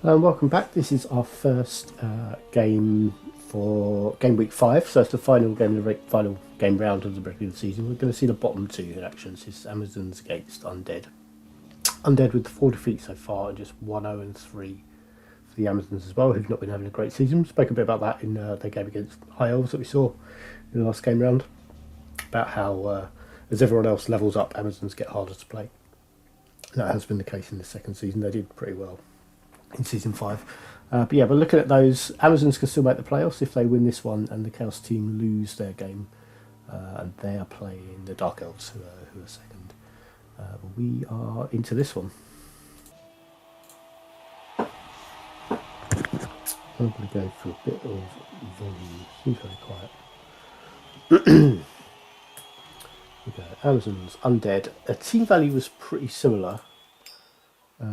Welcome back. This is our first game for game week 5, so it's the final game round of the regular season. We're going to see the bottom two in action. This is Amazons against Undead. Undead with 4 defeats so far and just 1-0-3 for the Amazons as well, who've not been having a great season. Spoke a bit about that in their game against High Elves that we saw in the last game round, about how as everyone else levels up, Amazons get harder to play. That has been the case in the second season. They did pretty well in season 5. But yeah, but looking at those, Amazons can still make the playoffs if they win this one and the Chaos team lose their game, and they are playing the Dark Elves, who are second. But we are into this one. I'm going to go for a bit of volume. Seems very quiet. Okay, Amazons, Undead. A team value was pretty similar. I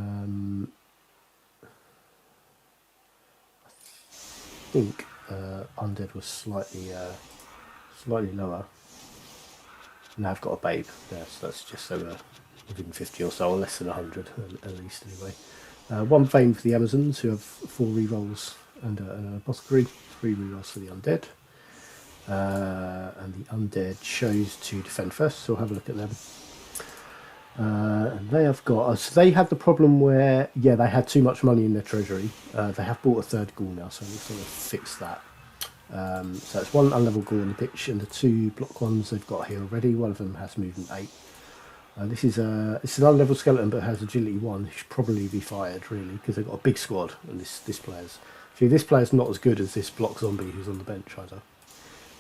think Undead was slightly lower. Now I've got a babe there, so that's just over 150 or so, or less than 100 at least anyway. One fame for the Amazons, who have 4 rerolls and an apothecary, 3 rerolls for the Undead. And the Undead chose to defend first, so we'll have a look at them. And they have got, so they had the problem where, yeah, they had too much money in their treasury. They have bought a 3rd ghoul now, so we'll sort of fix that. So it's 1 unlevel ghoul in the pitch, and the 2 block ones they've got here already. One of them has movement 8. This is an unlevel skeleton, but has agility 1. He should probably be fired, really, because they've got a big squad, and this player's. See, this player's not as good as this block zombie who's on the bench either.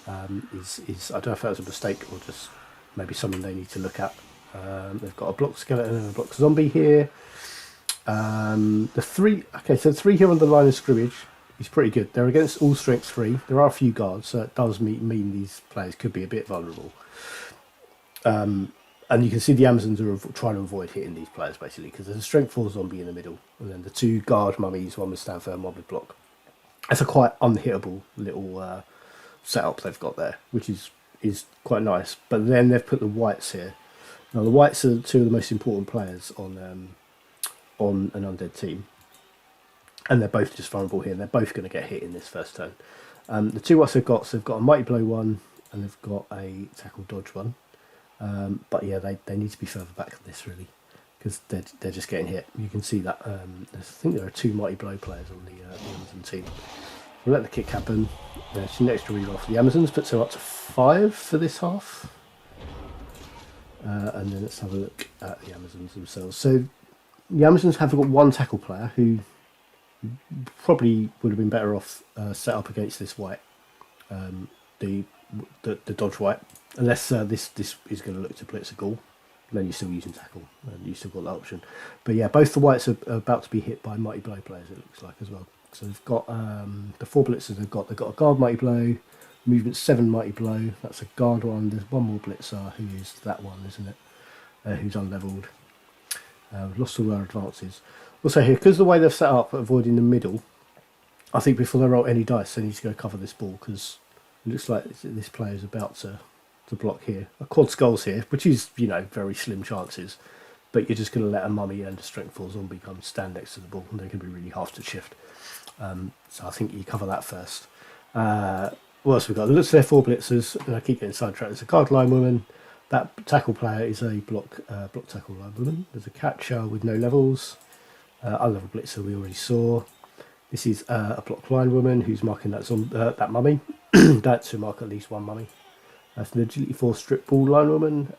I don't know if that was a mistake or just maybe something they need to look at. They've got a block skeleton and a block zombie here. The 3 here on the line of scrimmage is pretty good. They're against all strength 3. There are a few guards, so it does mean these players could be a bit vulnerable. And you can see the Amazons are trying to avoid hitting these players basically, because there's a strength 4 zombie in the middle, and then the 2 guard mummies, one with stand firm, one with block. That's a quite unhittable little setup they've got there, which is quite nice. But then they've put the whites here. Now the whites are 2 of the most important players on an Undead team, and they're both just vulnerable here, and they're both going to get hit in this first turn. The 2 whites they've got a mighty blow 1 and they've got a tackle dodge 1. But yeah, they need to be further back than this really, because they're just getting hit. You can see that I think there are 2 mighty blow players on the Amazon team. We'll let the kick happen. There's an extra reroll for the Amazons, puts her up to 5 for this half. And then let's have a look at the Amazons themselves. So the Amazons have got 1 tackle player who probably would have been better off set up against this white, the dodge white, unless this is going to look to blitz a ghoul. Then you're still using tackle, and you still got that option. But yeah, both the whites are about to be hit by mighty blow players, it looks like, as well. So they've got the 4 blitzers they've got a guard mighty blow, movement 7 mighty blow, that's a guard one. There's one more blitzer who is that one, isn't it, who's unlevelled. We've lost all our advances. Also here, because the way they've set up avoiding the middle, I think before they roll any dice they need to go cover this ball, because it looks like this player is about to block here. A quad skulls here, which is, you know, very slim chances, but you're just going to let a mummy and a strength 4 zombie come stand next to the ball, and they're going to be really hard to shift. So I think you cover that first. What else we've got? Looks their 4 blitzers, and I keep getting sidetracked. There's a guard line woman. That tackle player is a block tackle line woman. There's a catcher with no levels. Unlevel blitzer we already saw. This is a block line woman who's marking that mummy. That's to mark at least 1 mummy. That's an agility 4 strip ball line woman.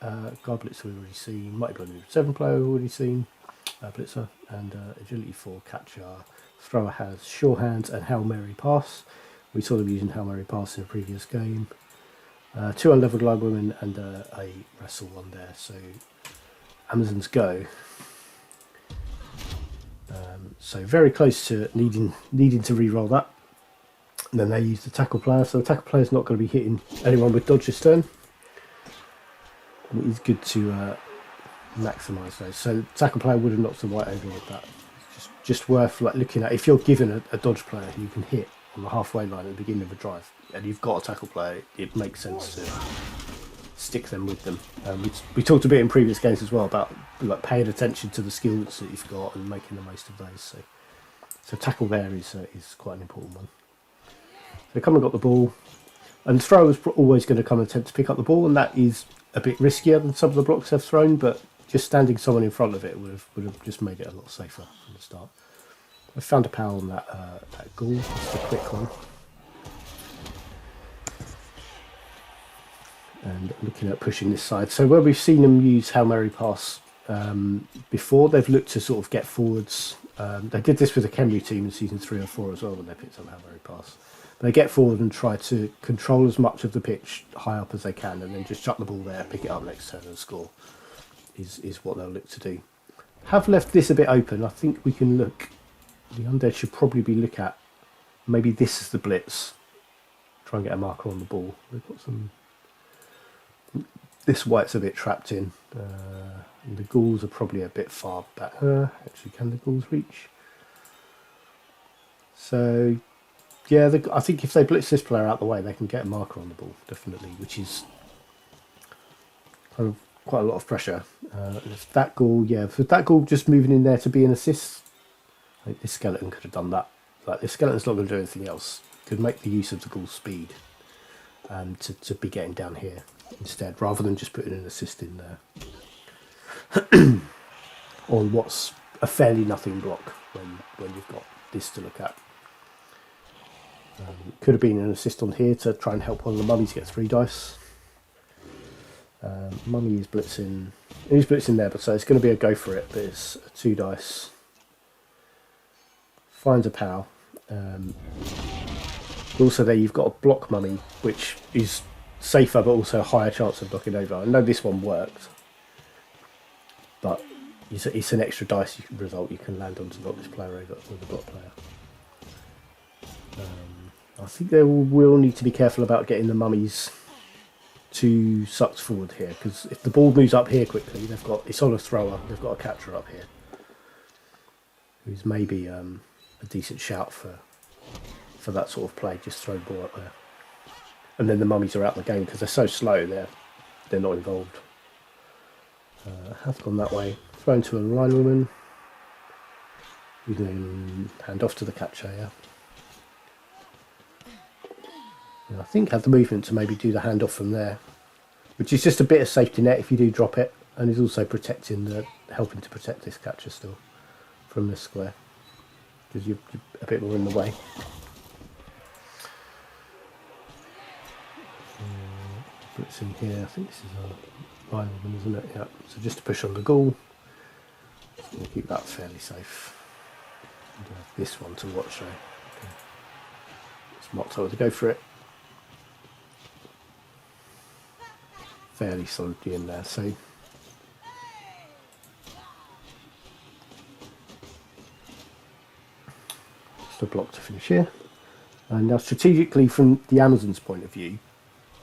Guard blitzer we've already seen. Mighty blow 7 player we've already seen. Blitzer and agility 4 catcher. Thrower has sure hands and Hail Mary pass. We saw them using Hail Mary pass in a previous game. 2 unleveled line women and a wrestle one there. So Amazons go. So very close to needing to re-roll that. And then they use the tackle player. So the tackle player is not going to be hitting anyone with dodge this turn. It is good to maximise those. So tackle player would have knocked the white over with that. It's just worth looking at. If you're given a dodge player who you can hit on the halfway line at the beginning of a drive, and you've got a tackle player, it makes sense to stick them with them. We talked a bit in previous games as well about paying attention to the skills that you've got and making the most of those. So So tackle there is quite an important one. So they come and got the ball, and the thrower is always going to come and attempt to pick up the ball, and that is a bit riskier than some of the blocks they've thrown, but just standing someone in front of it would have just made it a lot safer from the start. I found a power on that goal, just a quick one. And looking at pushing this side. So where we've seen them use Hail Mary pass before, they've looked to sort of get forwards. They did this with the Kenbury team in season 3 or 4 as well when they picked up Hail Mary pass. They get forward and try to control as much of the pitch high up as they can, and then just chuck the ball there, pick it up next turn and score is what they'll look to do. Have left this a bit open. I think we can look. The Undead should probably be look at maybe this is the blitz. Try and get a marker on the ball. They've got some. This white's a bit trapped in. And the ghouls are probably a bit far back. Actually, can the ghouls reach? So, yeah, I think if they blitz this player out the way, they can get a marker on the ball, definitely, which is kind of quite a lot of pressure. If that ghoul, if that ghoul just moving in there to be an assist, I think this skeleton could have done that. Like, this skeleton's not going to do anything else. Could make the use of the ghoul's speed to be getting down here instead, rather than just putting an assist in there on what's a fairly nothing block when you've got this to look at. Could have been an assist on here to try and help one of the mummies get 3 dice. Mummy is blitzing. He's blitzing there, but so it's going to be a go for it. But it's a 2 dice. Finds a pow. Also, there you've got a block mummy, which is safer, but also a higher chance of knocking over. I know this one worked, but it's an extra dice result you can land on to knock this player over with a block player. I think they will need to be careful about getting the mummies too sucked forward here, because if the ball moves up here quickly, it's on a thrower. They've got a catcher up here, who's maybe a decent shout for that sort of play. Just throw the ball up there, and then the mummies are out of the game because they're so slow. They're not involved. Have gone that way. Thrown to a linewoman. You can hand off to the catcher. Yeah. And I think have the movement to maybe do the handoff from there, which is just a bit of safety net if you do drop it, and is also helping to protect this catcher still from this square, because you're a bit more in the way. It's in here. I think this is a line of them, isn't it? Yeah. So just to push on the ghoul. Just going to keep that fairly safe. And have this one to watch. Okay. It's marked over to go for it. Fairly solidly in there. So just a block to finish here. And now, strategically, from the Amazon's point of view,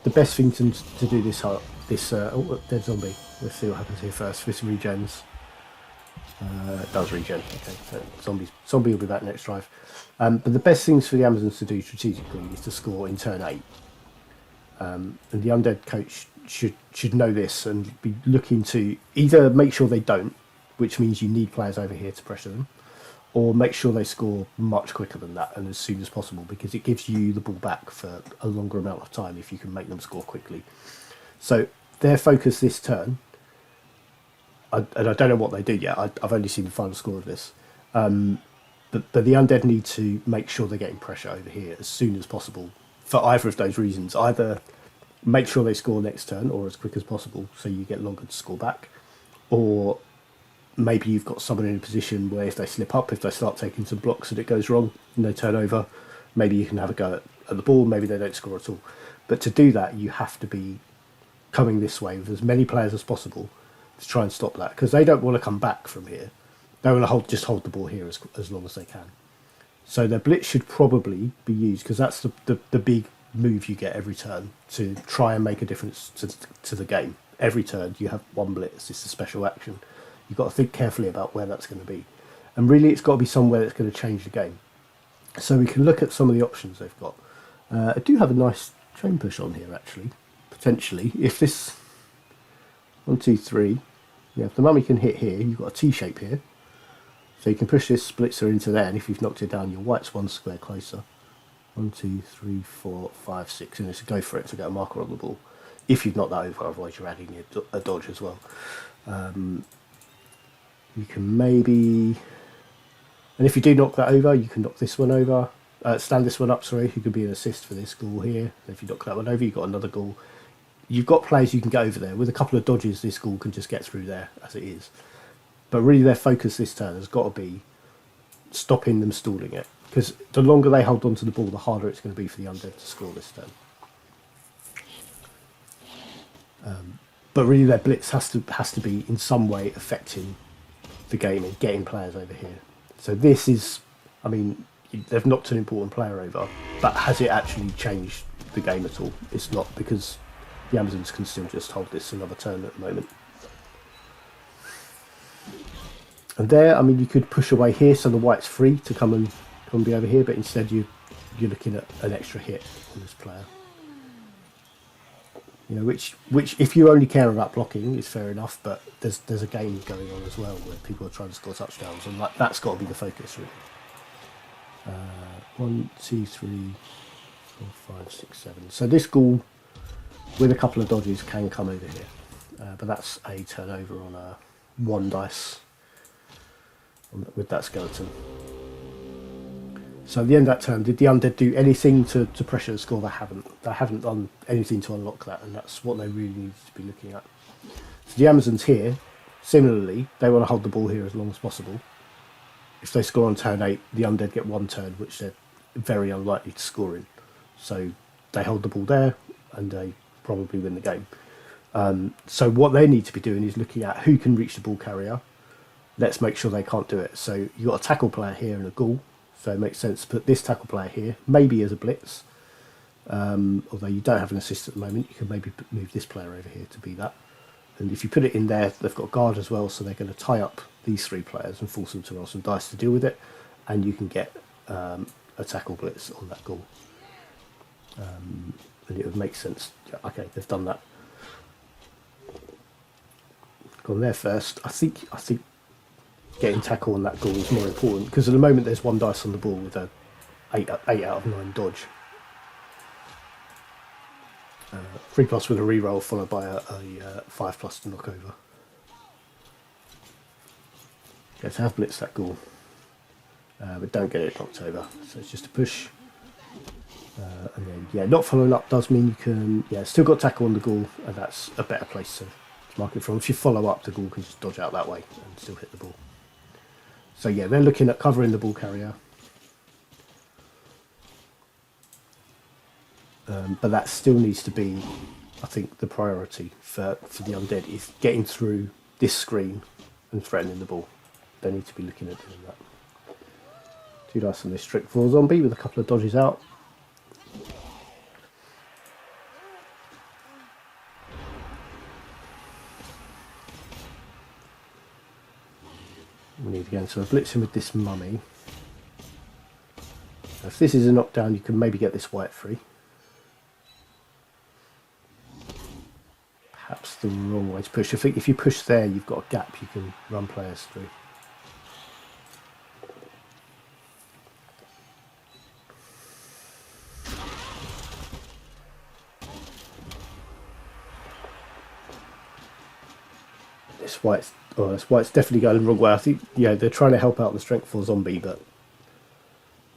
the best thing to do this dead zombie. Let's see what happens here first. This regens. It does regen. Okay, so zombie will be back next drive. But the best things for the Amazons to do strategically is to score in turn 8. And the Undead coach should know this and be looking to either make sure they don't, which means you need players over here to pressure them, or make sure they score much quicker than that and as soon as possible, because it gives you the ball back for a longer amount of time if you can make them score quickly. So their focus this turn, and I don't know what they do yet, I've only seen the final score of this, but the Undead need to make sure they're getting pressure over here as soon as possible for either of those reasons. Either make sure they score next turn or as quick as possible so you get longer to score back, or maybe you've got someone in a position where if they slip up, if they start taking some blocks and it goes wrong and they turn over, maybe you can have a go at the ball, maybe they don't score at all. But to do that, you have to be coming this way with as many players as possible to try and stop that, because they don't want to come back from here. They want to just hold the ball here as long as they can. So their blitz should probably be used, because that's the big move you get every turn to try and make a difference to the game. Every turn you have one blitz. It's a special action. You've got to think carefully about where that's going to be. And really it's got to be somewhere that's going to change the game. So we can look at some of the options they've got. I do have a nice chain push on here, actually, potentially. If this 1, 2, 3, if the mummy can hit here, you've got a T shape here. So you can push this splitzer into there, and if you've knocked it down, your white's one square closer. 1, 2, 3, 4, 5, 6, and it's a go for it to get a marker on the ball. If you've knocked that over, otherwise you're adding a dodge as well. You can maybe, and if you do knock that over, you can knock this one over. Stand this one up, sorry, who could be an assist for this goal here. And if you knock that one over, you've got another goal. You've got players you can get over there. With a couple of dodges, this goal can just get through there as it is. But really their focus this turn has got to be stopping them stalling it. Because the longer they hold on to the ball, the harder it's going to be for the Undead to score this turn. But really their blitz has to be in some way affecting the game and getting players over here. So this is, I mean, they've knocked an important player over, but has it actually changed the game at all? It's not, because the Amazons can still just hold this another turn at the moment. And there, I mean, you could push away here so the white's free to come and be over here, but instead you're looking at an extra hit on this player. You know, which if you only care about blocking is fair enough, but there's a game going on as well where people are trying to score touchdowns, and that's got to be the focus really. 1, 2, 3, 4, 5, 6, 7. So this ghoul with a couple of dodges can come over here, but that's a turnover on a 1 dice with that skeleton. So at the end of that turn, did the Undead do anything to pressure the score? They haven't. They haven't done anything to unlock that, and that's what they really need to be looking at. So the Amazons here, similarly, they want to hold the ball here as long as possible. If they score on turn 8, the Undead get 1 turn, which they're very unlikely to score in. So they hold the ball there, and they probably win the game. So what they need to be doing is looking at who can reach the ball carrier. Let's make sure they can't do it. So you've got a tackle player here and a ghoul. So it makes sense to put this tackle player here, maybe as a blitz. Although you don't have an assist at the moment, you can maybe move this player over here to be that. And if you put it in there, they've got guard as well, so they're going to tie up these 3 players and force them to roll some dice to deal with it. And you can get a tackle blitz on that goal. And it would make sense. Yeah, okay, they've done that. Gone there first. I think getting tackle on that goal is more important, because at the moment there's 1 dice on the ball with a 8 out of 9 dodge. 3+ with a reroll followed by a 5+ to knock over. Okay, so have blitz that goal, but don't get it knocked over. So it's just a push, and then yeah, not following up does mean you can still got tackle on the ghoul, and that's a better place to mark it from. If you follow up, the ghoul can just dodge out that way and still hit the ball. So yeah, they're looking at covering the ball carrier. But that still needs to be, I think, the priority for the Undead is getting through this screen and threatening the ball. They need to be looking at doing that. 2 dice on this strict 4 zombie with a couple of dodges out. We need to go into a blitzing with this mummy. Now, if this is a knockdown, you can maybe get this white free. Perhaps the wrong way to push. I think if you push there, you've got a gap you can run players through. This white's definitely going the wrong way. I think they're trying to help out the strength 4 zombie, but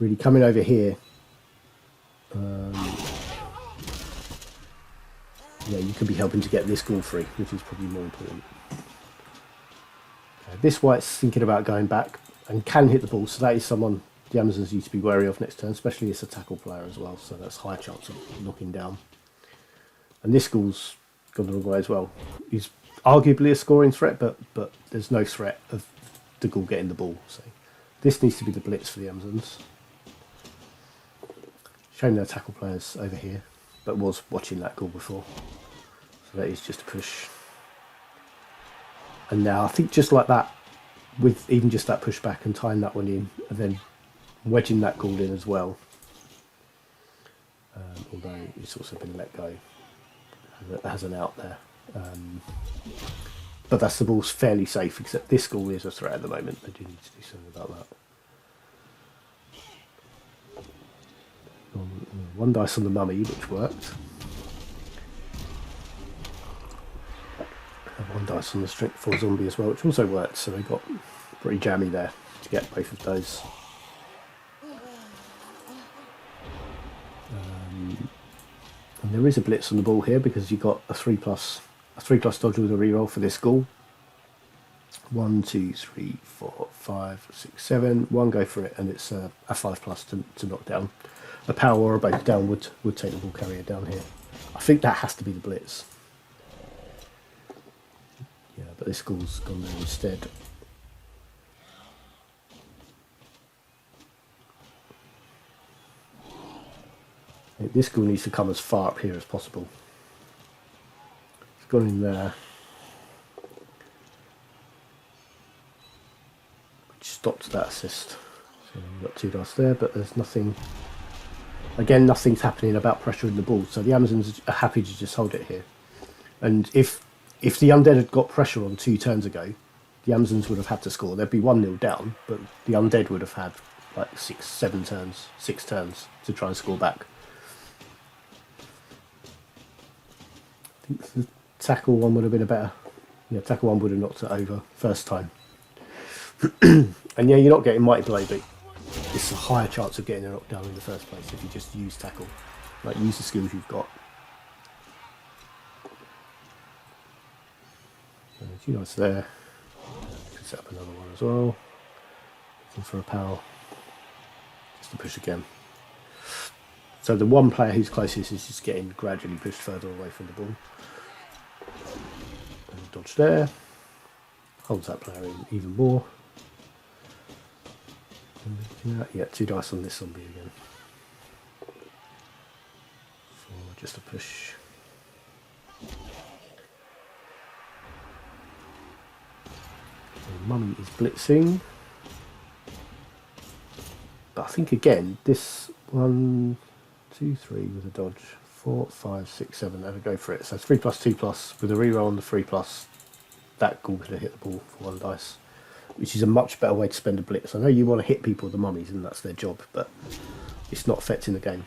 really coming over here, you could be helping to get this ghoul free, which is probably more important. This white's thinking about going back and can hit the ball, so that is someone the Amazons need to be wary of next turn, especially as a tackle player as well, so that's high chance of knocking down. And this ghoul's gone the wrong way as well. He's arguably a scoring threat, but there's no threat of the ghoul getting the ball. So this needs to be the blitz for the Amazons. Showing their tackle players over here, but was watching that ghoul before. So that is just a push. And now I think just like that, with even just that push back and tying that one in, and then wedging that ghoul in as well. Although it's also been let go. It has an out there. but that's the ball's fairly safe, except this ghoul is a threat at the moment. They do need to do something about that. One dice on the mummy, which worked. And one dice on the strength 4 zombie as well, which also worked, so they got pretty jammy there to get both of those. And there is a blitz on the ball here because you've got a 3+ dodge with a reroll for this ghoul. 1, 2, 3, 4, 5, 6, 7. One go for it, and it's a 5+ to knock down. A power or a base down would take the ball carrier down here. I think that has to be the blitz. Yeah, but this ghoul's gone there instead. This ghoul needs to come as far up here as possible. It's gone in there. Which stopped that assist. So we've got 2 dice there, but there's nothing. Again, nothing's happening about pressuring the ball, so the Amazons are happy to just hold it here. And if the Undead had got pressure on 2 turns ago, the Amazons would have had to score. They'd be 1-0 down, but the Undead would have had like 6 turns to try and score back. I think the tackle one would have been a better. Yeah, tackle one would have knocked it over first time. And yeah, you're not getting mighty blow, but it's a higher chance of getting a knockdown in the first place if you just use tackle. Like, use the skills you've got. 2 dice there. Could set up another one as well. Looking for a power. Just to push again. So the one player who's closest is just getting gradually pushed further away from the ball. And dodge there. Holds that player in even more. Yeah, 2 dice on this zombie again. 4, just a push. The mummy is blitzing. But I think again, this 1, 2, 3 with a dodge. 4, 5, 6, 7. Have a go for it. So 3+, 2+. With a reroll on the 3+, that ghoul could have hit the ball for 1 dice. Which is a much better way to spend a blitz. I know you want to hit people with the mummies, and that's their job, but it's not affecting the game.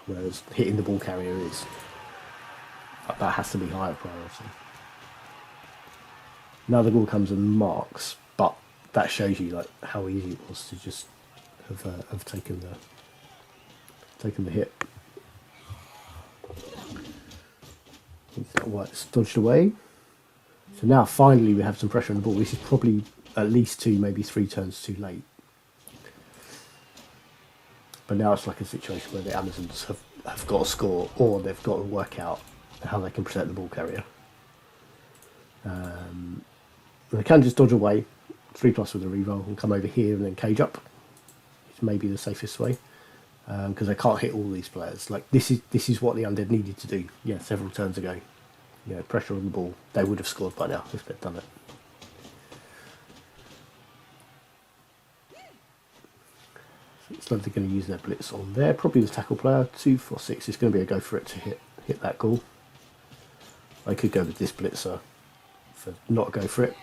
Whereas hitting the ball carrier is. That has to be higher priority. Now the ghoul comes and marks, but that shows you like how easy it was to just have taken the hit. That white's dodged away. So now finally we have some pressure on the ball. This is probably at least 2, maybe 3 turns too late. But now it's like a situation where the Amazons have got to score, or they've got to work out how they can protect the ball carrier. They can just dodge away, 3+ with a reroll, and come over here and then cage up. It's maybe the safest way, because they can't hit all these players. Like this is what the Undead needed to do. Yeah, several turns ago. You know, pressure on the ball. They would have scored by now if they'd done it. Looks like they're going to use their blitz on there. Probably the tackle player. 2, 4, 6. It's going to be a go for it to hit that goal. I could go with this blitzer for not a go for it.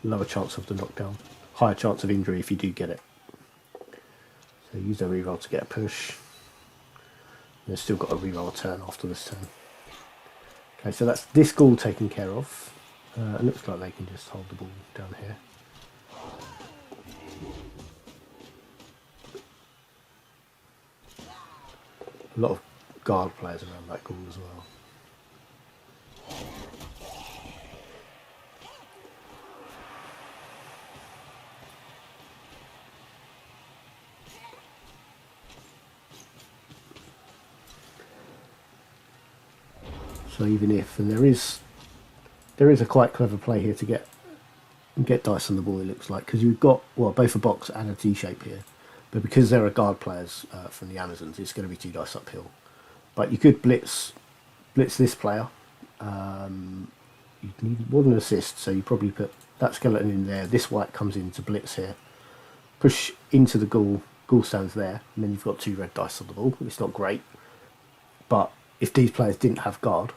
Lower chance of the knockdown. Higher chance of injury if you do get it. So use their reroll to get a push. They've still got a reroll a turn after this turn. Okay, so that's this ghoul taken care of. It looks like they can just hold the ball down here. A lot of guard players around that ghoul as well. So even if, and there is a quite clever play here to get dice on the ball, it looks like, because you've got, well, both a box and a T-shape here. But because there are guard players from the Amazons, it's going to be 2 dice uphill. But you could blitz this player. You need more than an assist, so you probably put that skeleton in there. This white comes in to blitz here. Push into the ghoul. Ghoul stands there, and then you've got 2 red dice on the ball. It's not great. But if these players didn't have guard,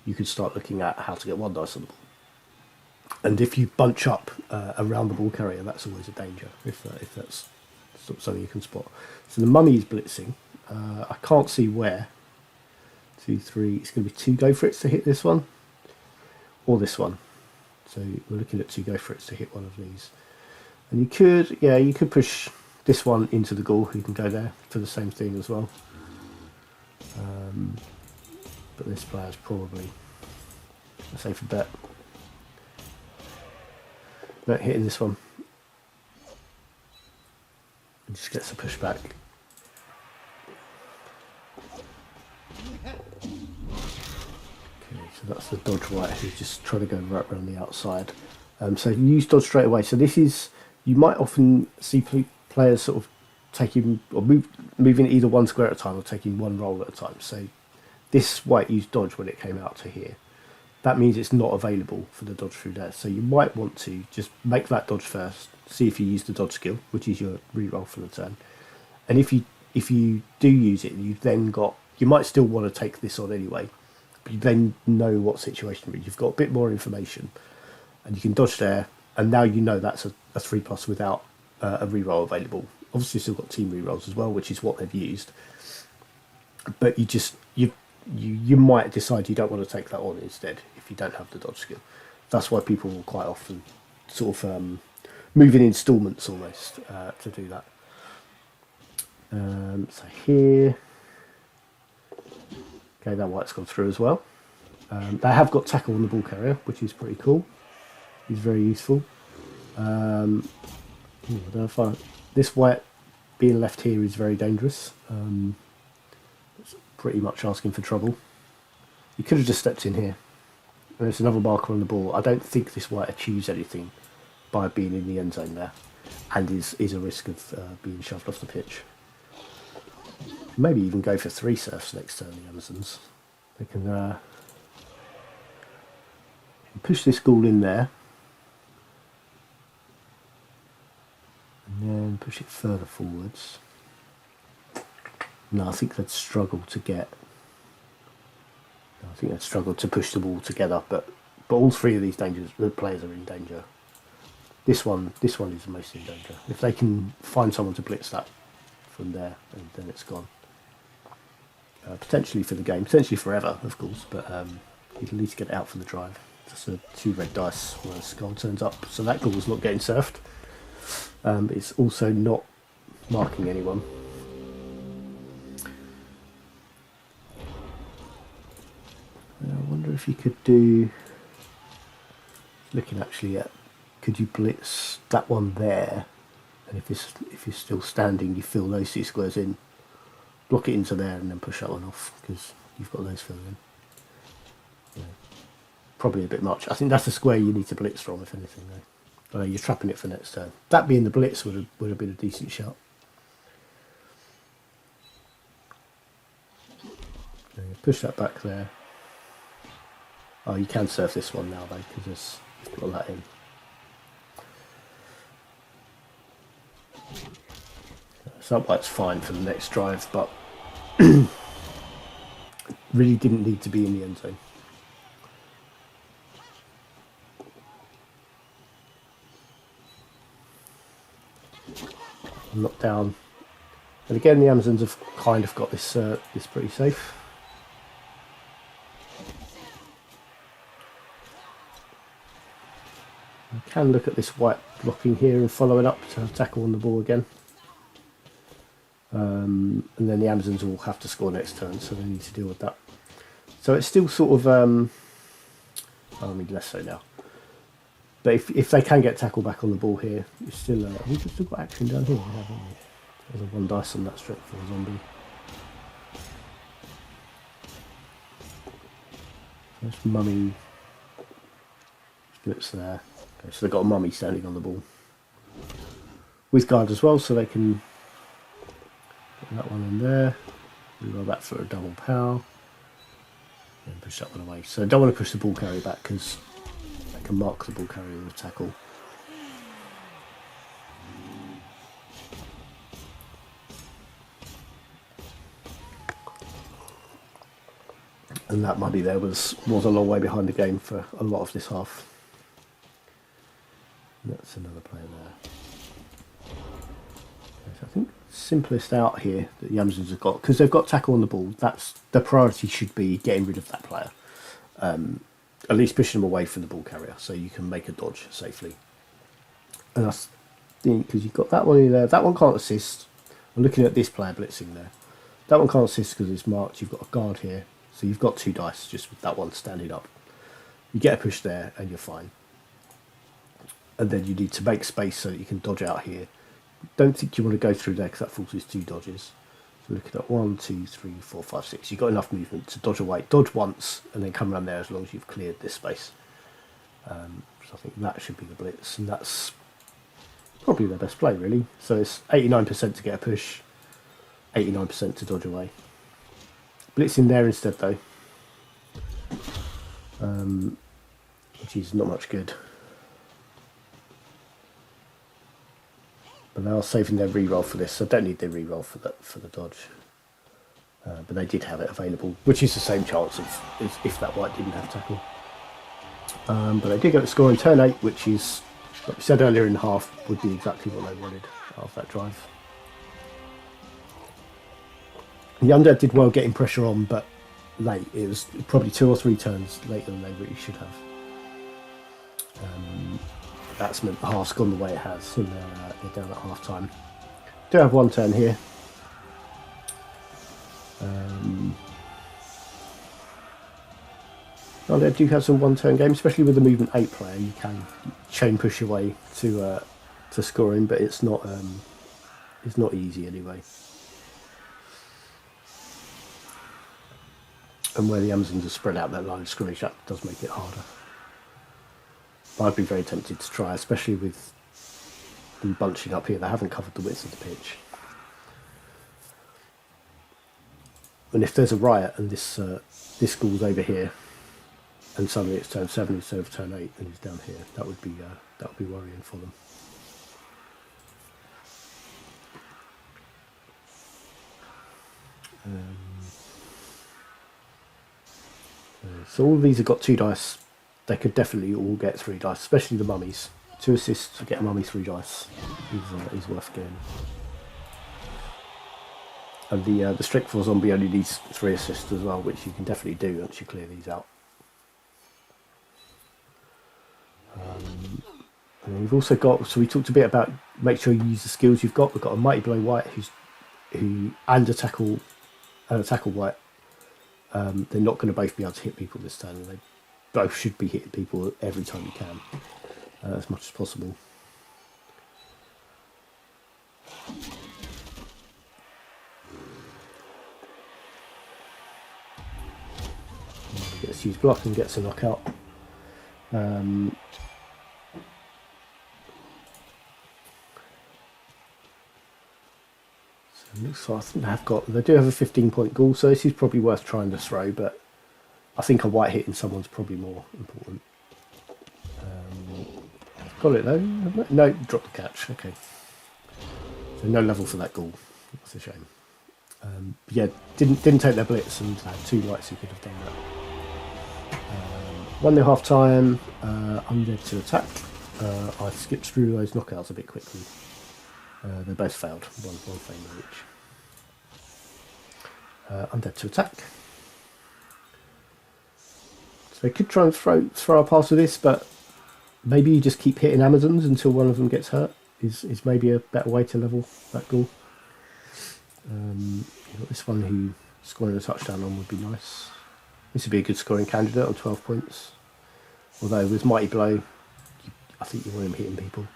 you could start looking at how to get one dice on the ball. And if you bunch up around the ball carrier, that's always a danger, if that's something you can spot. So the mummy is blitzing. I can't see where. 2, 3, it's going to be 2 go for it to hit this one, or this one. So we're looking at 2 go for it to hit one of these. And you could push this one into the ghoul, who can go there for the same thing as well. But this player's probably a safer bet. No, hitting this one. And just gets a pushback. Okay, so that's the dodge right, who's just trying to go right around the outside. So you use dodge straight away. So this is, you might often see players sort of taking or moving either one square at a time or taking one roll at a time. So this white used dodge when it came out to here. That means it's not available for the dodge through there. So you might want to just make that dodge first, see if you use the dodge skill, which is your reroll for the turn. And if you do use it, you might still want to take this on anyway, but you then know what situation you've got a bit more information, and you can dodge there, and now you know that's a 3+ without a reroll available. Obviously, you've still got team rerolls as well, which is what they've used. But you might decide you don't want to take that on instead if you don't have the dodge skill. That's why people will quite often sort of move in installments almost to do that. So here, okay, that white's gone through as well. They have got tackle on the ball carrier, which is pretty cool. He's very useful. This white being left here is very dangerous. It's pretty much asking for trouble. You could have just stepped in here. And there's another marker on the ball. I don't think this white achieves anything by being in the end zone there, and is a risk of being shoved off the pitch. Maybe even go for 3 serfs next turn, the Amazons. They can push this ghoul in there, and then push it further forwards. No, I think they'd struggle to push the ball together, but all 3 of these the players are in danger. This one is the most in danger. If they can find someone to blitz that from there, then it's gone. Potentially for the game, potentially forever, of course, but you'd at least get it out for the drive. Just 2 red dice when a skull turns up, so that ghoul's not getting surfed. It's also not marking anyone. I wonder if you could do, looking actually at, could you blitz that one there, and if you're still standing, you fill those 2 squares in, block it into there, and then push that one off, because you've got those filled in. Yeah. Probably a bit much. I think that's the square you need to blitz from, if anything, though. You're trapping it for next turn. That being the blitz would have been a decent shot. Push that back there. Oh, you can surf this one now, though, because you've got that in. So that white's fine for the next drive, but really didn't need to be in the end zone. Knocked down, and again the Amazons have kind of got this pretty safe. You can look at this white blocking here and following up to tackle on the ball again. And then the Amazons will have to score next turn, so they need to deal with that. So it's still sort of, I mean less so now. But if they can get tackle back on the ball here, it's still, we've still got action down here, haven't we? There's a 1 dice on that strip for a zombie. There's mummy. Splits there. Okay, so they've got a mummy standing on the ball. With guard as well, so they can put that one in there. Reroll that for a double power. And push that one away. So I don't want to push the ball carrier back because they can mark the ball carrier with a tackle. And that money there was a long way behind the game for a lot of this half. And that's another player there. So I think simplest out here that the Amazons have got, because they've got tackle on the ball, that's the priority should be getting rid of that player. At least pushing them away from the ball carrier so you can make a dodge safely. And I think, because you've got that one in there, that one can't assist. I'm looking at this player blitzing there. That one can't assist because it's marked. You've got a guard here. So you've got 2 dice just with that one standing up. You get a push there and you're fine. And then you need to make space so that you can dodge out here. Don't think you want to go through there because that forces 2 dodges. So looking at 1, 2, 3, 4, 5, 6. You've got enough movement to dodge away. Dodge once and then come around there as long as you've cleared this space. So I think that should be the blitz. And that's probably their best play, really. So it's 89% to get a push, 89% to dodge away. Blitz in there instead, though, which is not much good. But they are saving their reroll for this, so I don't need their reroll for the dodge. But they did have it available, which is the same chance as if that white didn't have tackle. But they did get a score in turn 8, which is, like we said earlier in the half, would be exactly what they wanted out of that drive. The Undead did well getting pressure on, but late. It was probably 2 or 3 turns later than they really should have. That's meant the half's gone the way it has, and they're down at half time. Do have 1 turn here. Undead do have some 1-turn games, especially with the movement 8 player. You can chain push your way to scoring, but it's not easy anyway. And where the Amazons are spread out that line of scrimmage, that does make it harder. But I'd be very tempted to try, especially with them bunching up here. They haven't covered the width of the pitch. And if there's a riot and this ghoul's over here, and suddenly it's turn 7 instead of turn 8, and he's down here, that would be worrying for them. So all of these have got 2 dice. They could definitely all get 3 dice, especially the mummies. 2 assists to get a mummy 3 dice is worth getting. And the strict 4 zombie only needs 3 assists as well, which you can definitely do once you clear these out. And we've also got, so we talked a bit about make sure you use the skills you've got. We've got a Mighty Blow White and a tackle White. They're not going to both be able to hit people this turn, and they both should be hitting people every time you can, as much as possible. Gets to use block and gets a knockout. So I think they do have a 15-point goal, so this is probably worth trying to throw, but I think a white hitting someone's probably more important. Got it though? No, drop the catch. Okay. So no level for that goal. That's a shame. Yeah, didn't take their blitz and had 2 whites who could have done that. 1-0 half time. Undead to attack. I skipped through those knockouts a bit quickly. They both failed, one failure each. Undead to attack. So they could try and throw a pass with this, but maybe you just keep hitting Amazons until one of them gets hurt. Is maybe a better way to level that goal. You've got this one who scoring a touchdown on would be nice. This would be a good scoring candidate on 12 points. Although with Mighty Blow, I think you want him hitting people.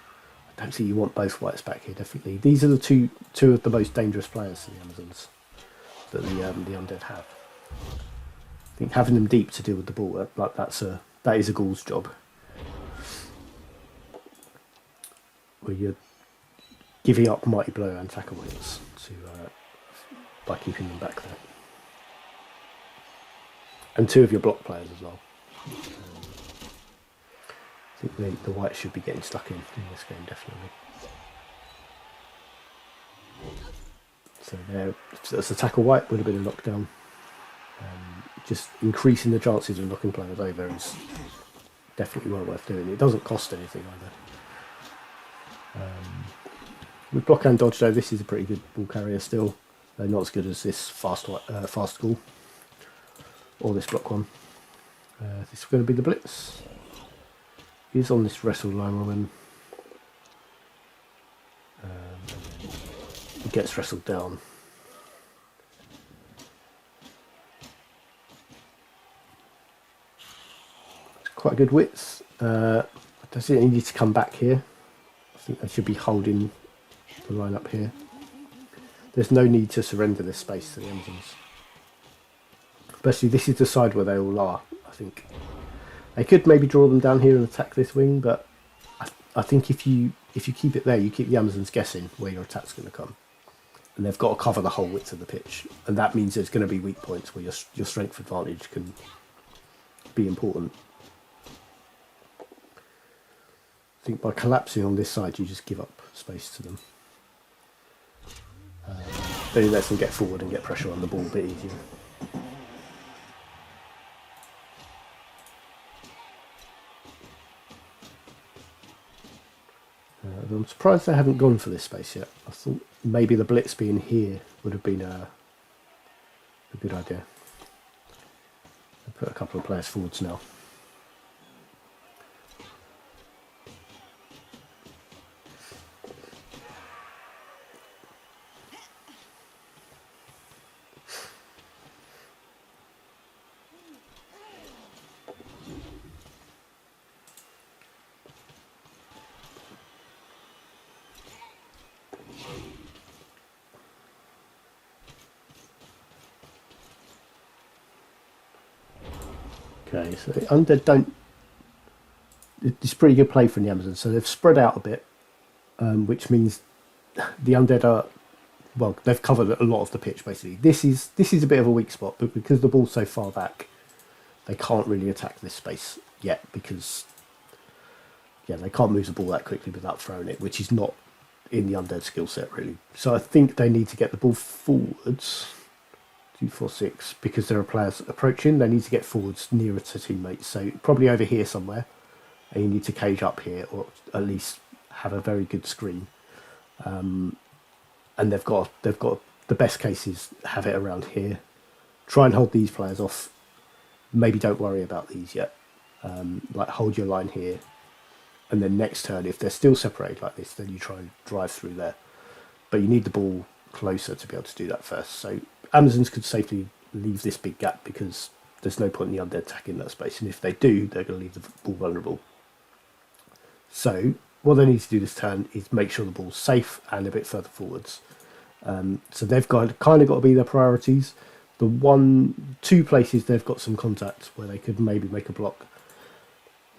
I don't think you want both whites back here, definitely. These are the two of the most dangerous players to the Amazons that the Undead have. I think having them deep to deal with the ball, that is a ghoul's job. Where you're giving up Mighty Blow and tackle hits by keeping them back there. And 2 of your block players as well. I think the whites should be getting stuck in this game, definitely. So that's a tackle white, would have been a knockdown. just increasing the chances of knocking players over is definitely well worth doing. It doesn't cost anything either. With block and dodge though, this is a pretty good ball carrier still. Not as good as this fast school or this block one. This is going to be the blitz. He's on this wrestle line woman. He gets wrestled down. It's quite a good width. I don't think he needs to come back here. I think they should be holding the line up here. There's no need to surrender this space to the Amazons. Especially this is the side where they all are, I think. They could maybe draw them down here and attack this wing, but I think if you keep it there, you keep the Amazons guessing where your attack's going to come. And they've got to cover the whole width of the pitch. And that means there's going to be weak points where your strength advantage can be important. I think by collapsing on this side, you just give up space to them. Then it lets them get forward and get pressure on the ball a bit easier. I'm surprised they haven't gone for this space yet. I thought maybe the blitz being here would have been a good idea. I'll put a couple of players forwards now. Okay, so Undead don't... It's pretty good play from the Amazons. So they've spread out a bit, which means the Undead are... Well, they've covered a lot of the pitch, basically. This is a bit of a weak spot, but because the ball's so far back, they can't really attack this space yet, because... Yeah, they can't move the ball that quickly without throwing it, which is not in the Undead skill set, really. So I think they need to get the ball forwards... 2, 4, 6, because there are players approaching, they need to get forwards nearer to teammates. So probably over here somewhere, and you need to cage up here, or at least have a very good screen. And they've got the best cases, have it around here. Try and hold these players off. Maybe don't worry about these yet. Like hold your line here, and then next turn, if they're still separated like this, then you try and drive through there. But you need the ball closer to be able to do that first. So Amazons could safely leave this big gap because there's no point in the Undead attacking that space, and if they do, they're going to leave the ball vulnerable. So what they need to do this turn is make sure the ball's safe and a bit further forwards. So they've kind of got to be their priorities. The 2 places they've got some contact where they could maybe make a block.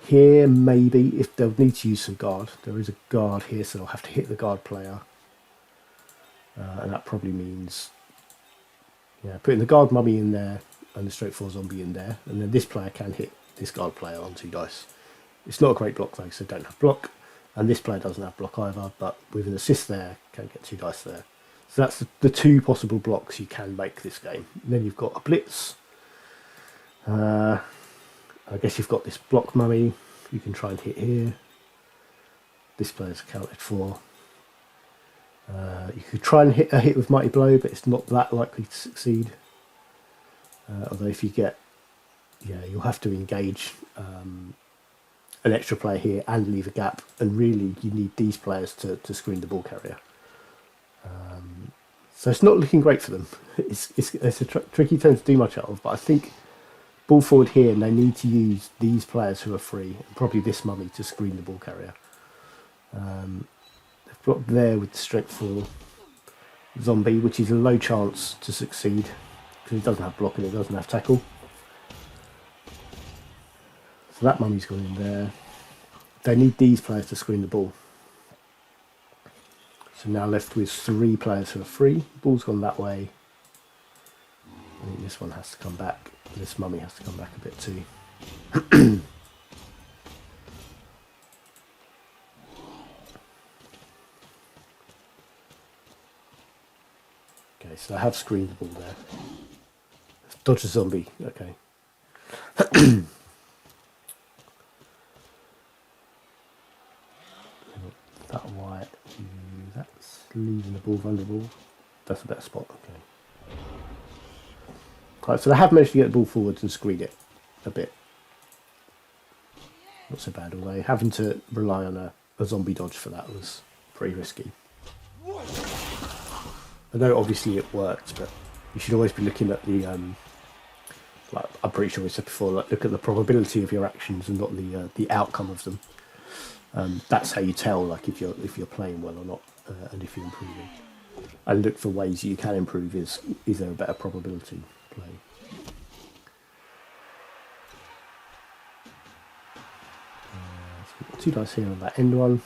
Here, maybe, if they'll need to use some guard. There is a guard here, so they'll have to hit the guard player. And that probably means putting the guard mummy in there and the straight 4 zombie in there, and then this player can hit this guard player on 2 dice. It's not a great block though, so don't have block, and this player doesn't have block either, but with an assist there, can get 2 dice there. So that's the 2 possible blocks you can make this game. And then you've got a blitz. I guess you've got this block mummy. You can try and hit here. This player's accounted for. You could try and hit a hit with Mighty Blow, but it's not that likely to succeed. Although if you get, you'll have to engage an extra player here and leave a gap, and really you need these players to screen the ball carrier. So it's not looking great for them. It's a tricky turn to do much out of, but I think ball forward here, and they need to use these players who are free, and probably this mummy to screen the ball carrier. Block there with the strength 4 zombie, which is a low chance to succeed because it doesn't have block and it doesn't have tackle. So that mummy's gone in there. They need these players to screen the ball. So now left with 3 players who are free. Ball's gone that way. I think this one has to come back. This mummy has to come back a bit too. Okay, so I have screened the ball there. Dodge a zombie. Okay. That white. That's leaving the ball vulnerable. That's a better spot. Okay. Right, so they have managed to get the ball forwards and screen it a bit. Not so bad, although having to rely on a zombie dodge for that was pretty risky. I know obviously it worked, but you should always be looking at the, like I'm pretty sure we said before, like look at the probability of your actions and not the outcome of them. That's how you tell like if you're playing well or not, and if you're improving. And look for ways you can improve. Is there a better probability play? So we've got 2 dice here on that end one.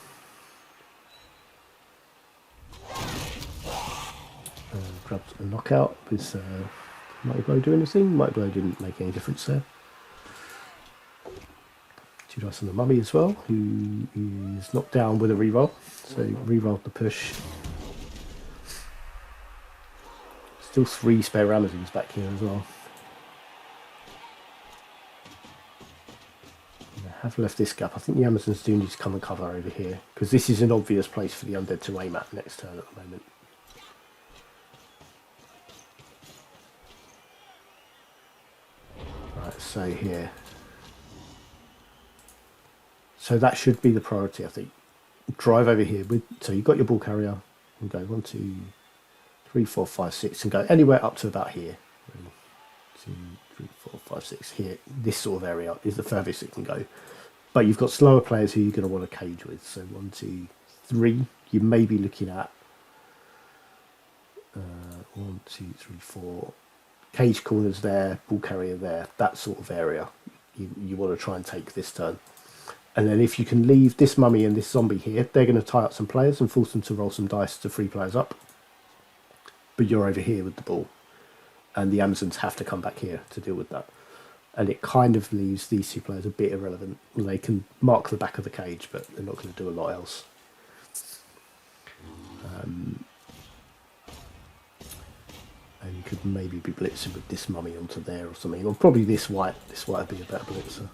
Grabbed a knockout with Mighty Blow do anything. Mighty Blow didn't make any difference there. 2 dice on the mummy as well, who is knocked down with a reroll. So rerolled the push. Still 3 spare Amazons back here as well. I have left this gap. I think the Amazons do need to come and cover over here, because this is an obvious place for the Undead to aim at next turn at the moment. Right, so here. So that should be the priority, I think. Drive over here. So you've got your ball carrier. And go 1, 2, 3, 4, 5, 6, and go anywhere up to about here. 1, 2, 3, 4, 5, 6. Here, this sort of area is the furthest it can go. But you've got slower players who you're going to want to cage with. So 1, 2, 3. You may be looking at 1, 2, 3, 4. Cage corners there, ball carrier there. That sort of area you want to try and take this turn. And then if you can leave this mummy and this zombie here, they're going to tie up some players and force them to roll some dice to free players up. But you're over here with the ball. And the Amazons have to come back here to deal with that. And it kind of leaves these 2 players a bit irrelevant. They can mark the back of the cage, but they're not going to do a lot else. And you could maybe be blitzing with this mummy onto there or something. Or probably this white. This white would be a better blitzer.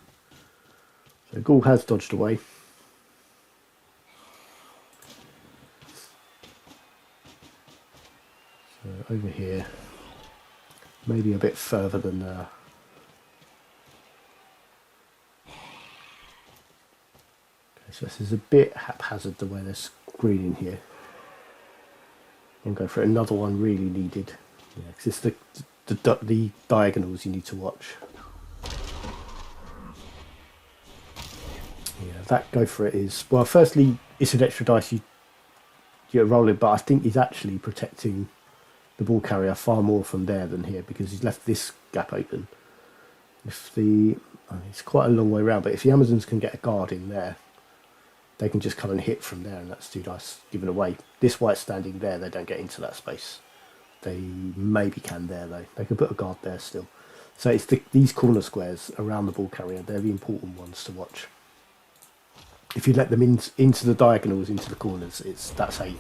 So Gaul has dodged away. So over here, maybe a bit further than okay, so this is a bit haphazard the way they're screening here. And go for another one really needed. Yeah, because it's the diagonals you need to watch. Yeah, that go for it is, well, firstly, it's an extra dice you're rolling, but I think he's actually protecting the ball carrier far more from there than here, because he's left this gap open. If it's quite a long way around, but if the Amazons can get a guard in there, they can just come and hit from there, and that's 2 dice given away. This white standing there, they don't get into that space. They maybe can there, though. They can put a guard there still. So it's these corner squares around the ball carrier, they're the important ones to watch. If you let them into the diagonals, into the corners, that's how you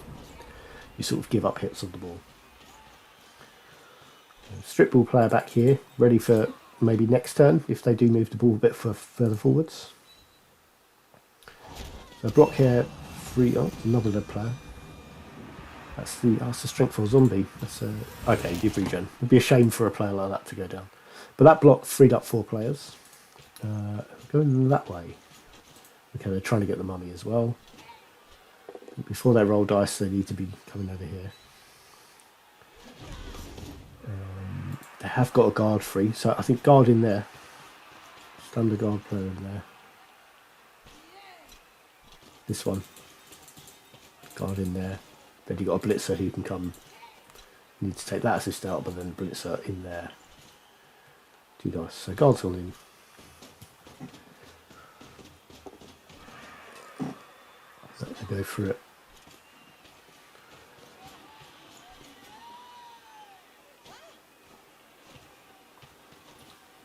sort of give up hits on the ball. Strip ball player back here, ready for maybe next turn, if they do move the ball a bit further forwards. So block here, another lead player. That's the strength for a zombie. That's okay, give regen. It'd be a shame for a player like that to go down. But that block freed up 4 players. Going that way. Okay, they're trying to get the mummy as well. Before they roll dice, they need to be coming over here. They have got a guard free, so I think guard in there. Standard guard player in there. This one. Guard in there. Then you've got a blitzer who can come. You need to take that assist out, but then blitzer in there. 2 dice. So guard's gone in. To go for it.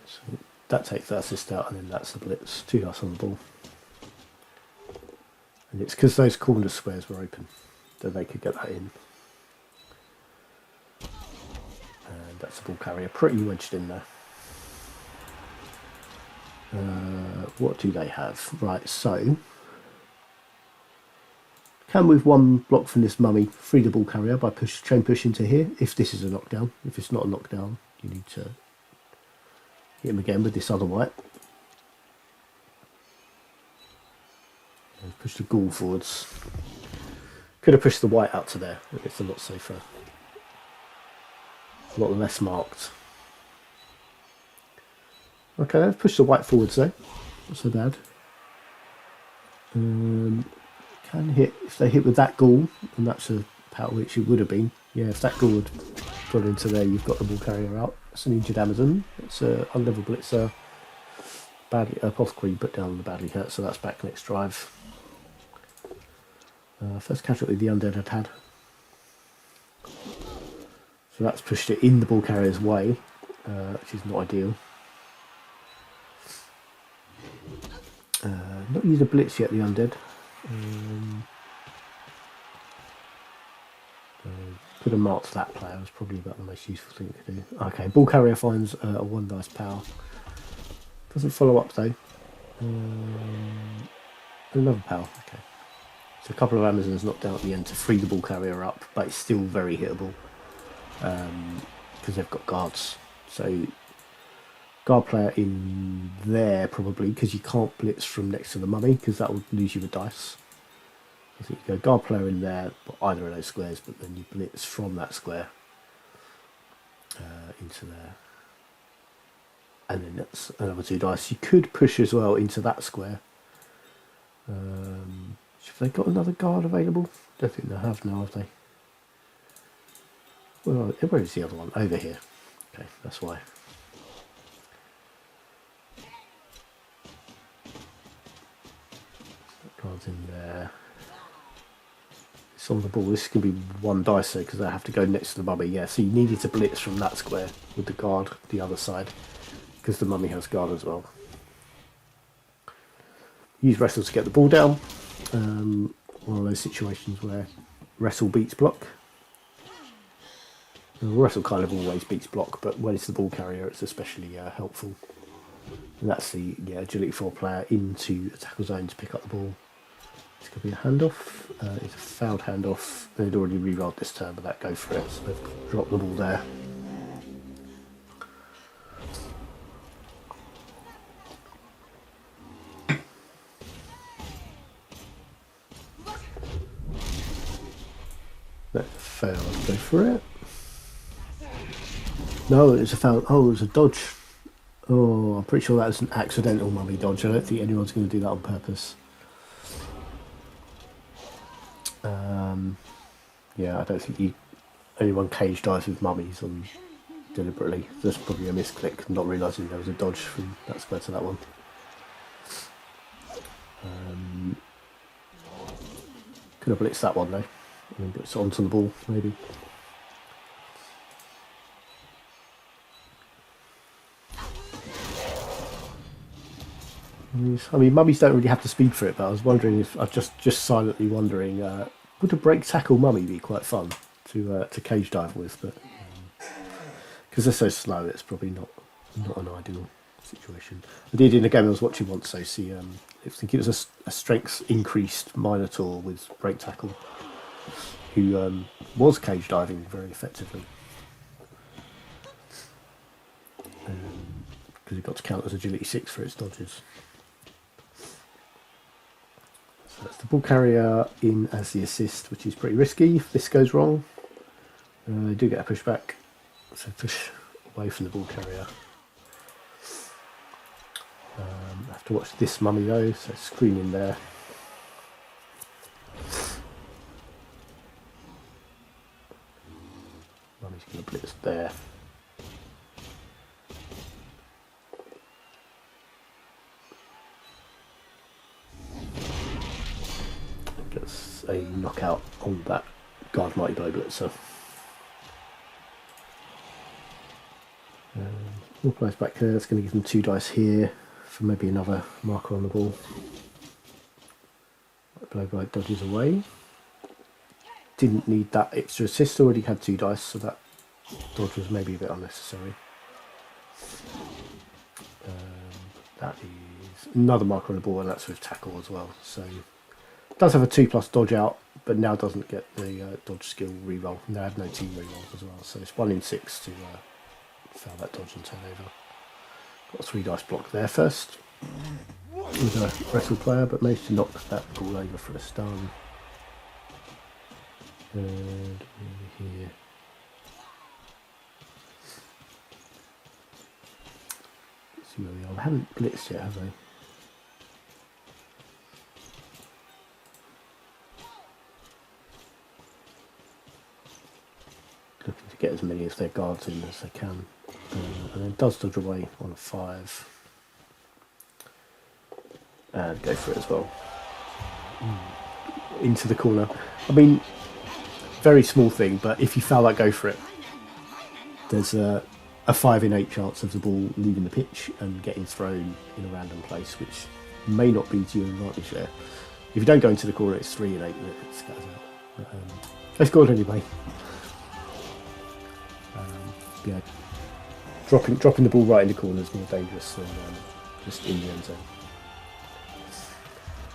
So that takes that assist out, and then that's the blitz. 2 dice on the ball. And it's because those corner squares were open that they could get that in. And That's the ball carrier, pretty wedged in there. What do they have? Right, so can move one block from this mummy, free the ball carrier by chain push into here. If this is a knockdown, if it's not a knockdown, you need to hit him again with this other white. And push the ghoul forwards. Could have pushed the white out to there. It's a lot safer, a lot less marked. Okay, let's push the white forwards though. Not so bad. Can hit if they hit with that ghoul, and that's a power which it would have been. Yeah, if that ghoul had got into there, you've got the ball carrier out. It's an injured Amazon. It's a unlevel blitzer. Badly apothecary put down the badly hurt, so that's back next drive. First casualty the undead had. So that's pushed it in the ball carrier's way, which is not ideal. Not used a blitz yet, the undead. Could have marked that player, was probably about the most useful thing to do. Okay, ball carrier finds a 1 dice power. Doesn't follow up though. Another power, okay. So a couple of Amazons knocked down at the end to free the ball carrier up, but it's still very hittable because they've got guards. So guard player in there probably, because you can't blitz from next to the mummy because that would lose you a dice. I think you go guard player in there, but either of those squares, but then you blitz from that square into there. And then that's another 2 dice. You could push as well into that square. Have they got another guard available? Don't think they have now, have they? Well, where is the other one? Over here. Okay, that's why. Guards in there. It's on the ball. This can be 1 dice though, because they have to go next to the mummy. Yeah, so you needed to blitz from that square with the guard the other side, because the mummy has guard as well. Use wrestle to get the ball down. One of those situations where wrestle beats block. Wrestle kind of always beats block, but when it's the ball carrier, it's especially helpful. And that's the agility 4 player into a tackle zone to pick up the ball. It's going to be a handoff. It's a fouled handoff. They'd already re-rolled this turn, but that go for it. So they've dropped the ball there. That failed. Go for it. No, it's a foul. Oh, it was a dodge. Oh, I'm pretty sure that was an accidental mummy dodge. I don't think anyone's going to do that on purpose. Yeah, I don't think anyone cage dives with mummies on deliberately. There's probably a misclick, not realising there was a dodge from that square to that one. Could have blitzed that one though. And then blitz onto the ball, maybe. I mean, mummies don't really have the speed for it, but I was wondering if I just silently wondering, would a break tackle mummy be quite fun to cage dive with? But because they're so slow, it's probably not an ideal situation. I did in a game I was watching once, so see, I think it was a strength increased Minotaur with break tackle, who was cage diving very effectively. Because it got to count as agility 6 for its dodges. So that's the ball carrier in as the assist, which is pretty risky if this goes wrong. They do get a pushback, so push away from the ball carrier. I have to watch this mummy though, so screen in there. Mummy's going to blitz there. Gets a knockout on that guard mighty blow blitzer. All players back there. That's going to give them 2 dice here for maybe another marker on the ball. Blow blight dodges away. Didn't need that extra assist. Already had 2 dice, so that Dodge was maybe a bit unnecessary. That is another marker on the ball, and that's with tackle as well. So it does have a 2+ dodge out, but now doesn't get the dodge skill reroll. And they have no team rerolls as well, so it's 1 in 6 to foul that dodge and turn over. Got a 3 dice block there first with a wrestle player, but managed to knock that ball over for a stun. And over here. Let's see where we are. They haven't blitzed yet, have they? Looking to get as many of their guards in as they can. And then does dodge away on a 5. And go for it as well. Into the corner. I mean, very small thing, but if you foul that, go for it. There's a 5 in 8 chance of the ball leaving the pitch and getting thrown in a random place, which may not be to your advantage there. If you don't go into the corner, it's 3 in 8 and it scatters out. But, they scored anyway. Yeah, dropping the ball right in the corner is more dangerous than just in the end zone.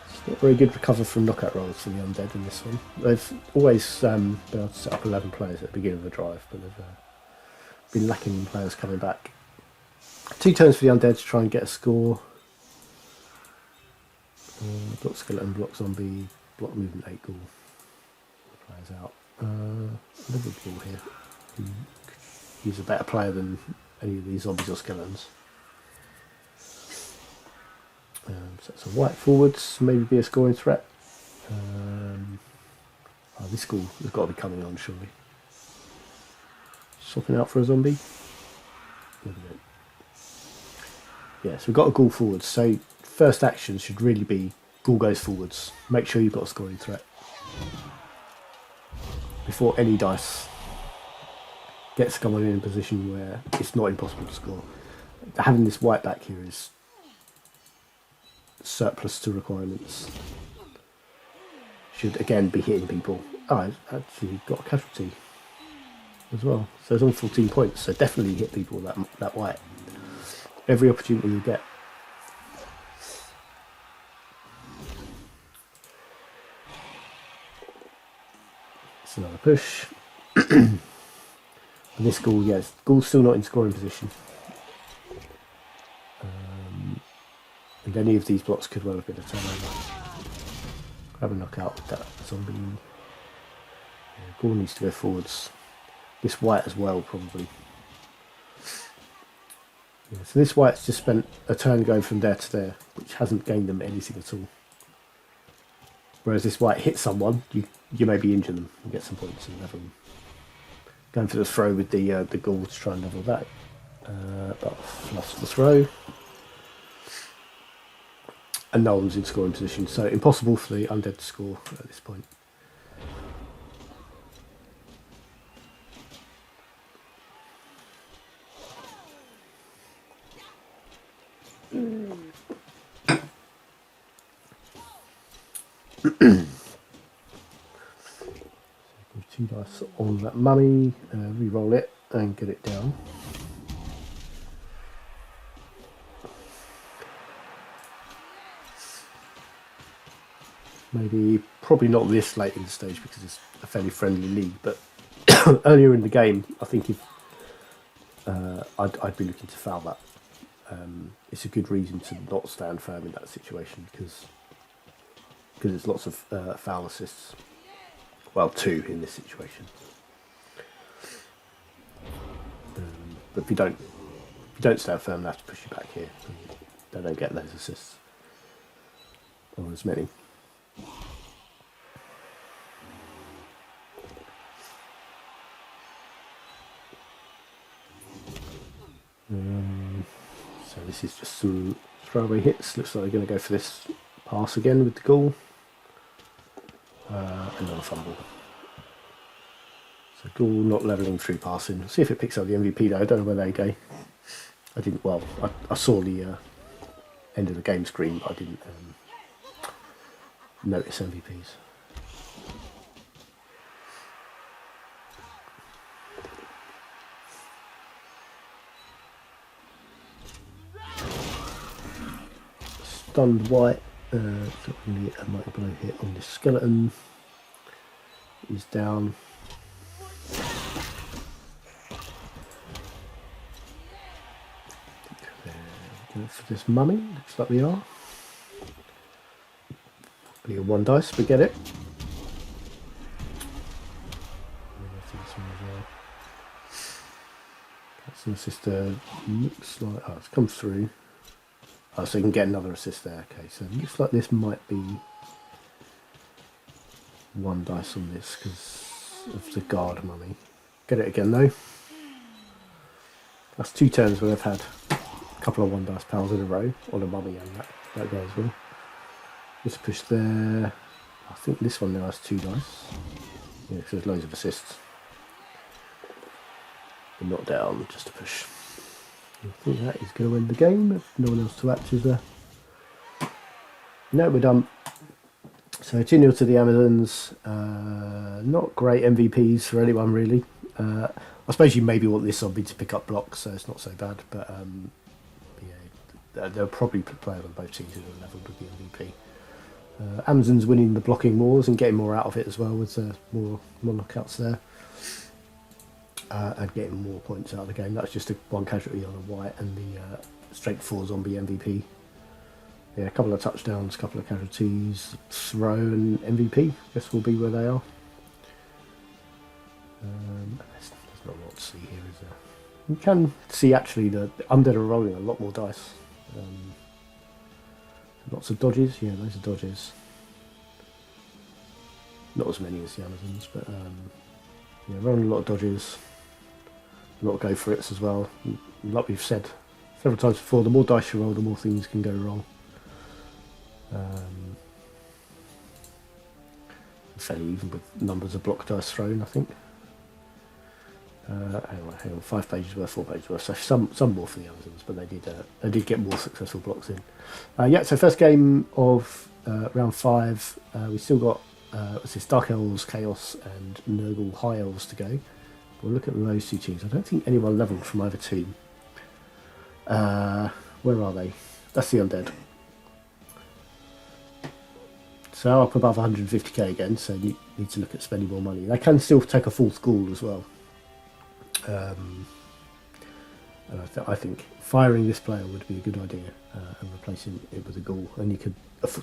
It's not very good recover from knockout rolls for the Undead in this one. They've always been able to set up 11 players at the beginning of the drive, but they've been lacking in players coming back. 2 turns for the Undead to try and get a score. Block skeleton, block zombie, block movement 8 ghoul. Players out. Another ghoul here. He's a better player than any of these zombies or skeletons. So some white forwards, maybe be a scoring threat. This ghoul has got to be coming on, surely. Swapping out for a zombie. Yeah, so we've got a ghoul forwards. So first action should really be ghoul goes forwards. Make sure you've got a scoring threat before any dice gets someone in a position where it's not impossible to score. Having this white back here is surplus to requirements. Should again be hitting people. Oh, I've actually got a casualty as well. So it's on 14 points, so definitely hit people that white. Every opportunity you get. It's another push. And this ghoul, yes, ghoul's still not in scoring position. And any of these blocks could well have been a turnover. Grab a knockout with that zombie. Yeah, ghoul needs to go forwards. This white as well, probably. Yeah, so this white's just spent a turn going from there to there, which hasn't gained them anything at all. Whereas this white hits someone, you maybe injure them and get some points and level them. Going for the throw with the ghoul to try and level that. But lost the throw. And no one's in scoring position, so impossible for the Undead to score at this point. Two dice on that mummy, re-roll it and get it down. Probably not this late in the stage because it's a fairly friendly league, but earlier in the game, I think if I'd be looking to foul that. It's a good reason to not stand firm in that situation because there's lots of foul assists. Well, 2 in this situation. But if you don't stand firm, they have to push you back here. They don't get those assists. Or as many. So this is just some throwaway hits. Looks like they're going to go for this pass again with the ghoul. Another fumble. So ghoul not levelling through passing. See if it picks up the MVP though. I don't know where they go. I didn't. Well, I saw the end of the game screen, but I didn't notice MVPs. stunned white. So only a mighty blow hit on this skeleton. He's down. Go for this mummy. Looks like we are. Only a 1 dice, we get it. That's an assist there. Looks like it's come through. Oh, so you can get another assist there. Okay, so it looks like this might be 1 dice on this because of the guard mummy. Get it again though. That's 2 turns where I've had a couple of 1 dice pals in a row on a mummy, and that goes well. Just push there. I think this one now has 2 dice. Yeah, because there's loads of assists. And not down, just a push. I think that is going to win the game if no one else to act, is there? No, we're done. So 2-0 to the Amazons. Not great MVPs for anyone really. I suppose you maybe want this zombie to pick up blocks, so it's not so bad. But yeah, they'll probably play on both teams who are leveled with the MVP. Amazon's winning the blocking wars and getting more out of it as well with more knockouts there. And getting more points out of the game. That's just 1 casualty on a white and the straight 4 zombie MVP. Yeah, a couple of touchdowns, a couple of casualties, throw and MVP. Guess will be where they are. There's not a lot to see here, is there? You can see actually the Undead are rolling a lot more dice. Lots of dodges, yeah, those are dodges. Not as many as the Amazons, but yeah, rolling a lot of dodges. A lot of go for it's as well. Like we've said several times before, the more dice you roll, the more things can go wrong. Fairly even with numbers of block dice thrown, I think. Hang on, 5 pages worth, 4 pages worth. So some more for the Amazons, but they did get more successful blocks in. Yeah, so first game of round 5. We still got what's this, Dark Elves, Chaos, and Nurgle High Elves to go. We'll look at those 2 teams. I don't think anyone levelled from either team. Where are they? That's the Undead. So up above 150k again, so you need to look at spending more money. They can still take a full school as well. And I think firing this player would be a good idea and replacing it with a ghoul. And you could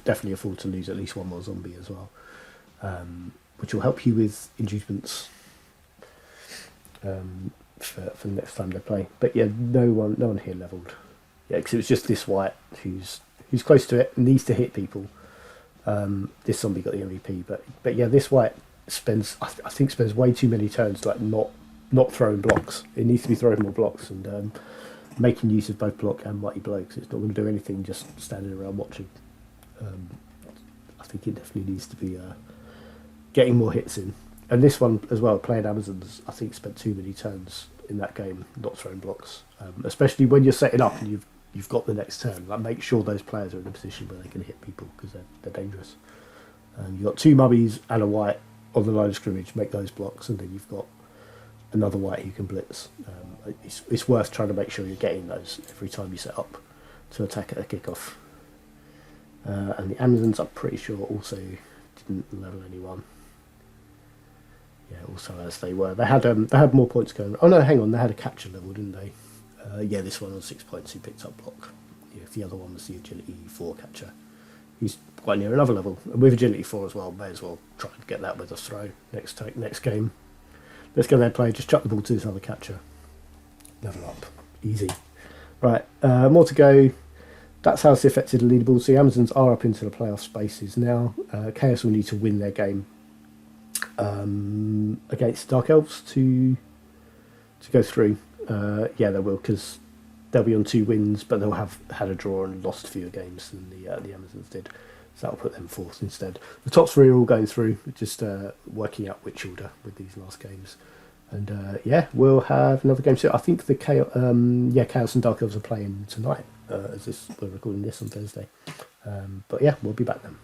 definitely afford to lose at least 1 more zombie as well, which will help you with inducements for the next time they play. But yeah, no one here levelled. Yeah, because it was just this white who's close to it, needs to hit people. This zombie got the MVP, but yeah, this white I think spends way too many turns like not throwing blocks. It needs to be throwing more blocks and making use of both block and mighty blow, because it's not going to do anything just standing around watching. I think it definitely needs to be getting more hits in. And this one as well, playing Amazons, I think spent too many turns in that game not throwing blocks, especially when you're setting up and you've got the next turn. Like, make sure those players are in a position where they can hit people, because they're dangerous. You've got 2 mummies and a white on the line of scrimmage, make those blocks, and then you've got another white who can blitz. It's worth trying to make sure you're getting those every time you set up to attack at a kickoff. And the Amazons, I'm pretty sure, also didn't level anyone. Yeah, also as they were. They had more points going. Oh no, hang on, they had a catcher level, didn't they? Yeah, this one on 6 points, he picked up block. Yeah, the other one was the agility 4 catcher. He's quite near another level. And with agility 4 as well, may as well try and get that with a throw next game. Let's go there, play. Just chuck the ball to this other catcher. Level up. Easy. Right, more to go. That's how it's affected the leaderboard. So the Amazons are up into the playoff spaces now. Chaos will need to win their game against Dark Elves to go through. Yeah, they will, because they'll be on 2 wins, but they'll have had a draw and lost fewer games than the Amazons did. So that'll put them 4th instead. The top 3 are all going through, just working out which order with these last games. And yeah, we'll have another game. So I think the Chaos and Dark Elves are playing tonight, as we're recording this on Thursday. But yeah, we'll be back then.